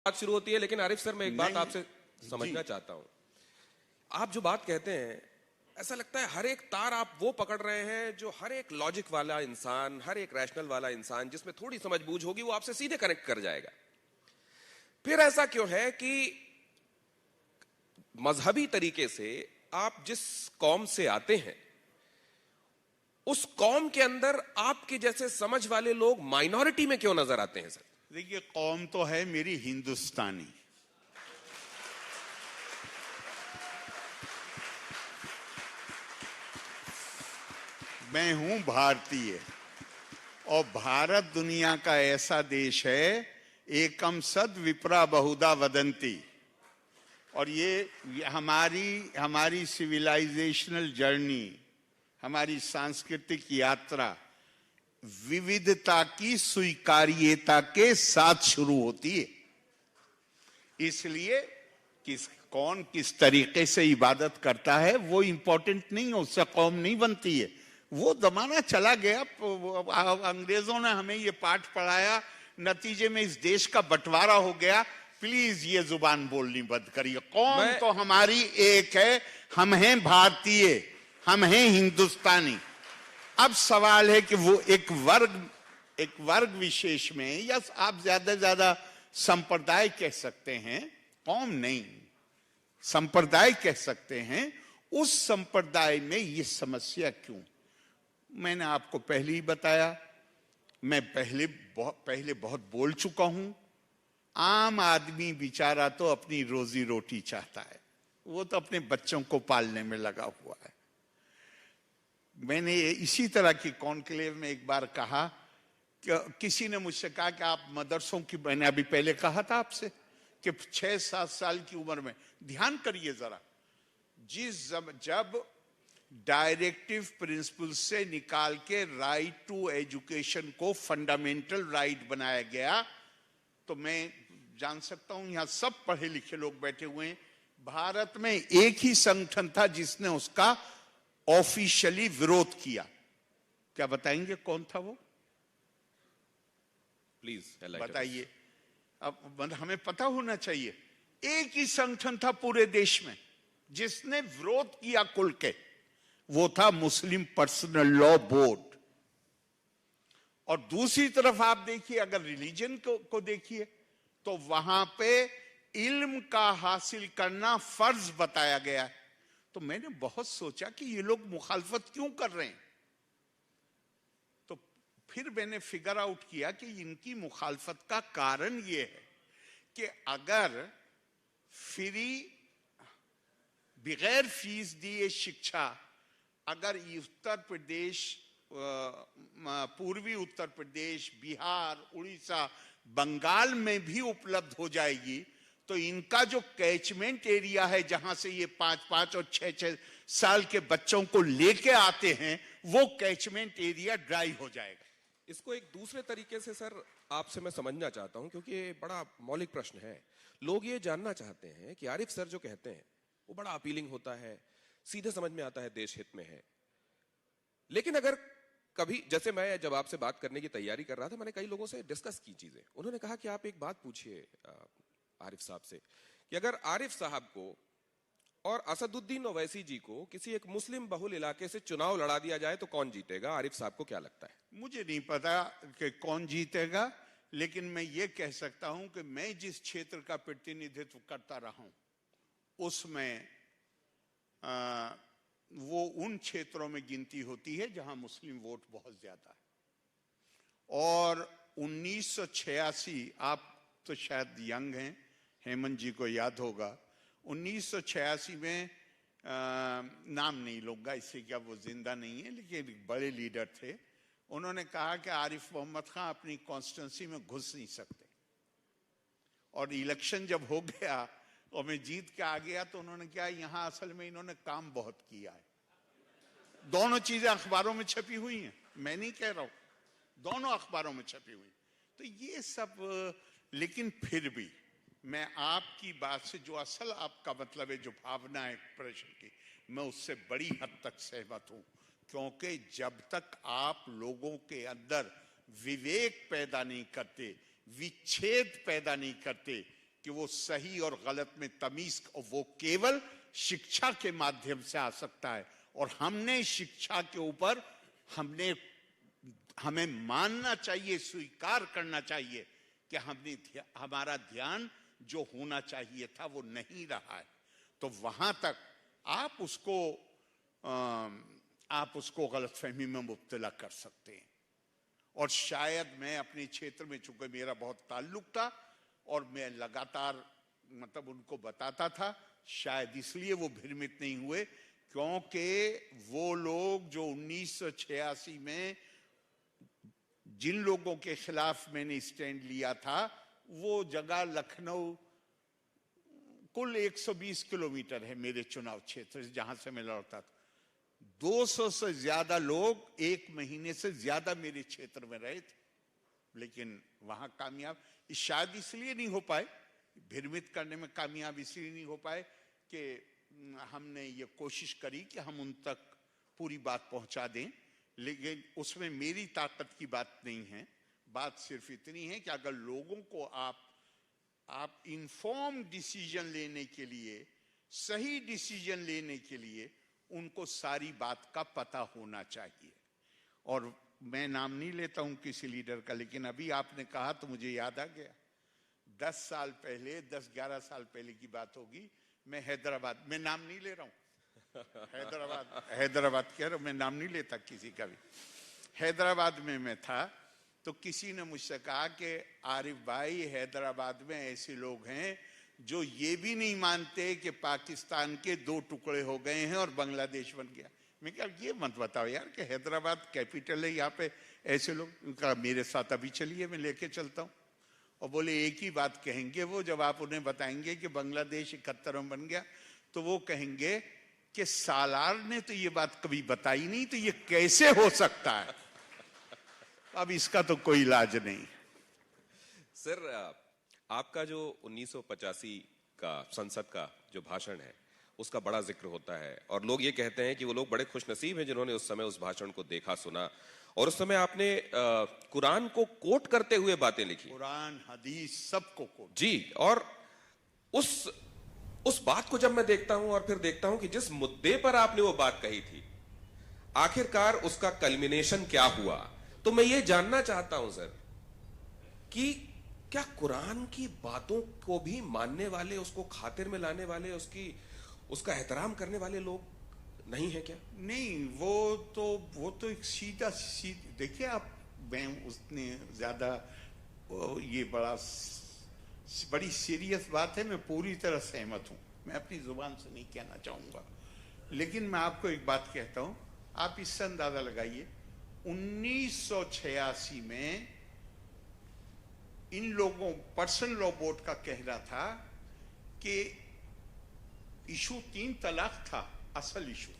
बात शुरू होती है, लेकिन आरिफ सर मैं एक बात आपसे समझना चाहता हूं। आप जो बात कहते हैं, ऐसा लगता है हर एक तार आप वो पकड़ रहे हैं जो हर एक लॉजिक वाला इंसान, हर एक रैशनल वाला इंसान जिसमें थोड़ी समझबूझ होगी, वो आपसे सीधे कनेक्ट कर जाएगा। फिर ऐसा क्यों है कि मजहबी तरीके से आप जिस कौम से आते हैं, उस कौम के अंदर आपके जैसे समझ वाले लोग माइनॉरिटी में क्यों नजर आते हैं सर? देखिए, कौम तो है मेरी हिंदुस्तानी। मैं हूं भारतीय, और भारत दुनिया का ऐसा देश है, एकम सद विप्रा बहुधा वदंती। और ये हमारी सिविलाइजेशनल जर्नी, हमारी सांस्कृतिक यात्रा विविधता की स्वीकार्यता के साथ शुरू होती है। इसलिए कौन किस तरीके से इबादत करता है वो इंपॉर्टेंट नहीं है, उससे कौम नहीं बनती है। वो जमाना चला गया, अंग्रेजों ने हमें ये पाठ पढ़ाया, नतीजे में इस देश का बंटवारा हो गया। प्लीज ये जुबान बोलनी बंद करिए। कौम तो हमारी एक है, हम हैं भारतीय, हम हैं हिंदुस्तानी। अब सवाल है कि वो एक वर्ग विशेष में, या आप ज्यादा से ज्यादा संप्रदाय कह सकते हैं, कौम नहीं, संप्रदाय कह सकते हैं, उस संप्रदाय में ये समस्या क्यों? मैंने आपको पहले ही बताया, मैं पहले बहुत बोल चुका हूं। आम आदमी बेचारा तो अपनी रोजी रोटी चाहता है, वो तो अपने बच्चों को पालने में लगा हुआ है। मैंने इसी तरह की कॉन्क्लेव में एक बार कहा कि किसी ने मुझसे कहा कि आप मदरसों की, मैंने अभी पहले कहा था आपसे कि 6-7 साल की उम्र में, ध्यान करिए जरा, जब डायरेक्टिव प्रिंसिपल से निकाल के राइट टू एजुकेशन को फंडामेंटल राइट बनाया गया, तो मैं जान सकता हूं यहां सब पढ़े लिखे लोग बैठे हुए हैं, भारत में एक ही संगठन था जिसने उसका ऑफिशियली विरोध किया। क्या बताएंगे कौन था वो? प्लीज बताइए। अब हमें पता होना चाहिए। एक ही संगठन था पूरे देश में जिसने विरोध किया खुल के, वो था मुस्लिम पर्सनल लॉ बोर्ड। और दूसरी तरफ आप देखिए, अगर रिलीजन को देखिए, तो वहां पे इल्म का हासिल करना फर्ज बताया गया है। तो मैंने बहुत सोचा कि ये लोग मुखालफत क्यों कर रहे हैं। तो फिर मैंने फिगर आउट किया कि इनकी मुखालफत का कारण ये है कि अगर फ्री, बगैर फीस दिए शिक्षा अगर उत्तर प्रदेश, पूर्वी उत्तर प्रदेश, बिहार, उड़ीसा, बंगाल में भी उपलब्ध हो जाएगी, तो इनका जो कैचमेंट एरिया है, जहां से ये 5-5 और 6-6 साल के बच्चों को लेके आते हैं, वो कैचमेंट एरिया ड्राई हो जाएगा। इसको एक दूसरे तरीके से सर आपसे मैं समझना चाहता हूं, क्योंकि ये बड़ा मौलिक प्रश्न है। लोग ये जानना चाहते हैं कि आरिफ सर जो कहते हैं वो बड़ा अपीलिंग होता है, सीधे समझ में आता है, देश हित में है। लेकिन अगर कभी, जैसे मैं जब आपसे बात करने की तैयारी कर रहा था, मैंने कई लोगों से डिस्कस की चीजें। उन्होंने कहा कि आप एक बात पूछिए आरिफ साहब से कि अगर आरिफ साहब को और असदुद्दीन ओवैसी जी को किसी एक मुस्लिम बहुल इलाके से चुनाव लड़ा दिया जाए तो कौन जीतेगा? आरिफ साहब को क्या लगता है? मुझे नहीं पता कि कौन जीतेगा, लेकिन मैं ये कह सकता हूं कि मैं जिस क्षेत्र का प्रतिनिधित्व करता रहा हूं, उसमें वो उन क्षेत्रों में गिनती होती है जहां मुस्लिम वोट बहुत ज्यादा है। और 1986, आप तो शायद यंग हैं, हेमंत जी को याद होगा, 1986 में नाम नहीं लूंगा इससे क्या वो जिंदा नहीं है, लेकिन एक बड़े लीडर थे, उन्होंने कहा कि आरिफ मोहम्मद खान अपनी कॉन्स्टिट्यूंसी में घुस नहीं सकते। और इलेक्शन जब हो गया और मैं जीत के आ गया, तो उन्होंने क्या, यहां असल में इन्होंने काम बहुत किया है। दोनों चीजें अखबारों में छपी हुई हैं, मैं नहीं कह रहा हूं, दोनों अखबारों में छपी हुई। तो ये सब, लेकिन फिर भी मैं आपकी बात से, जो असल आपका मतलब है, जो भावना है प्रश्न की, मैं उससे बड़ी हद तक सहमत हूं। क्योंकि जब तक आप लोगों के अंदर विवेक पैदा नहीं करते, विच्छेद पैदा नहीं करते कि वो सही और गलत में तमीज, वो केवल शिक्षा के माध्यम से आ सकता है। और हमने शिक्षा के ऊपर हमें मानना चाहिए, स्वीकार करना चाहिए कि हमारा ध्यान जो होना चाहिए था वो नहीं रहा है। तो वहां तक आप उसको गलतफहमी में मुब्तला कर सकते हैं। और शायद मैं अपने क्षेत्र में, चूंकि मेरा बहुत ताल्लुक था और मैं लगातार मतलब उनको बताता था, शायद इसलिए वो भ्रमित नहीं हुए, क्योंकि वो लोग जो 1986 में जिन लोगों के खिलाफ मैंने स्टैंड लिया था, वो जगह लखनऊ कुल 120 किलोमीटर है मेरे चुनाव क्षेत्र से, जहां से मैं लड़ता था। 200 से ज्यादा लोग 1 महीने से ज्यादा मेरे क्षेत्र में रहे थे, लेकिन वहां कामयाब शायद इसलिए नहीं हो पाए, भ्रमित करने में कामयाब इसलिए नहीं हो पाए कि हमने ये कोशिश करी कि हम उन तक पूरी बात पहुंचा दें, लेकिन उसमें मेरी ताकत की बात नहीं है। बात सिर्फ इतनी है कि अगर लोगों को आप इन्फॉर्म डिसीजन लेने के लिए, सही डिसीजन लेने के लिए उनको सारी बात का पता होना चाहिए। और मैं नाम नहीं लेता हूं किसी लीडर का, लेकिन अभी आपने कहा तो मुझे याद आ गया, 10 साल पहले, 10-11 साल पहले की बात होगी, मैं हैदराबाद, मैं नाम नहीं ले रहा हूं, हैदराबाद कह रहा हूं, मैं नाम नहीं लेता किसी का भी। हैदराबाद में मैं था तो किसी ने मुझसे कहा कि आरिफ भाई, हैदराबाद में ऐसे लोग हैं जो ये भी नहीं मानते कि पाकिस्तान के 2 टुकड़े हो गए हैं और बांग्लादेश बन गया। मैं क्या, ये मत बताओ यार कि हैदराबाद कैपिटल है, यहाँ पे ऐसे लोग। कहा मेरे साथ अभी चलिए, मैं लेके चलता हूँ। और बोले एक ही बात कहेंगे वो, जब आप उन्हें बताएंगे कि बांग्लादेश 71 में बन गया, तो वो कहेंगे कि सालार ने तो ये बात कभी बताई नहीं, तो ये कैसे हो सकता है। अब इसका तो कोई इलाज नहीं। सर, आपका जो 1985 का संसद का जो भाषण है उसका बड़ा जिक्र होता है, और लोग ये कहते हैं कि वो लोग बड़े खुशनसीब हैं जिन्होंने उस समय उस भाषण को देखा, सुना, और उस समय आपने कुरान को कोट करते हुए बातें लिखी। कुरान, हदीस, सबको कोट जी। और उस बात को जब मैं देखता हूं और फिर देखता हूं कि जिस मुद्दे पर आपने वो बात कही थी, आखिरकार उसका कल्मिनेशन क्या हुआ, तो मैं ये जानना चाहता हूं सर कि क्या कुरान की बातों को भी मानने वाले, उसको खातिर में लाने वाले, उसका एहतराम करने वाले लोग नहीं है क्या? नहीं, वो तो एक सीधा देखिए आप, मैं उसने ज्यादा ये बड़ी सीरियस बात है, मैं पूरी तरह सहमत हूं, मैं अपनी जुबान से नहीं कहना चाहूंगा, लेकिन मैं आपको एक बात कहता हूं, आप इससे अंदाजा लगाइए 1986 में इन लोगों, पर्सनल लॉ बोर्ड का कहना था कि इशू 3 तलाक था असल इशू,